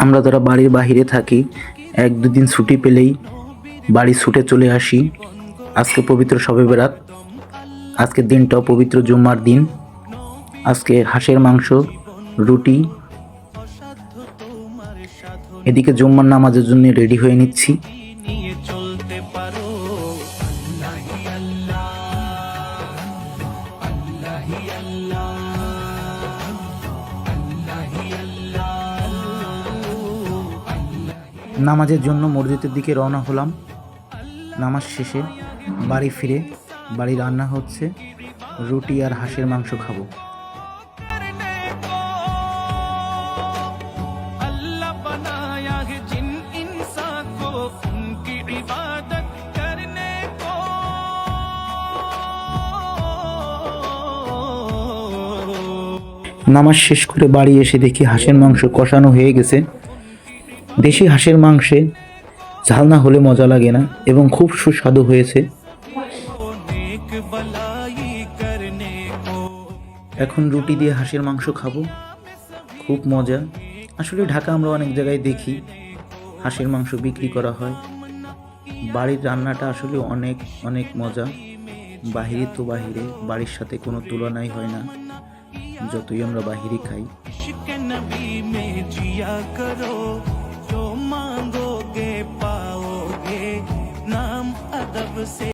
আমরা যারা বাড়ির বাহিরে থাকি, এক দুদিন ছুটি পেলেই বাড়ি ছুটে চলে আসি। আজকে পবিত্র শবে বরাত, আজকের দিনটাও পবিত্র জুম্মার দিন। আজকে হাঁসের মাংস, রুটি, এদিকে জুম্মার নামাজের জন্য রেডি হয়ে নিচ্ছি। নামাজের জন্য মসজিদের দিকে রওনা হলাম। নামাজ শেষে বাড়ি ফিরে বাড়ি রান্না হচ্ছে, রুটি আর হাঁসের মাংস খাবো। নামাজ শেষ করে বাড়ি এসে দেখি হাঁসের মাংস কষানো হয়ে গেছে। দেশি হাঁসের মাংসে ঝাল না হলে মজা লাগে না এবং খুব সুস্বাদু হয়েছে। এখন রুটি দিয়ে হাঁসের মাংস খাবো, খুব মজা। আসলে ঢাকা আমরা অনেক জায়গায় দেখি হাঁসের মাংস বিক্রি করা হয়। বাড়ির রান্নাটা আসলে অনেক অনেক মজা। বাহিরে তো বাহিরে, বাড়ির সাথে কোনো তুলনাই হয় না, যতই আমরা বাহিরে খাই। जो मांगोगे पाओगे, नाम अदब से।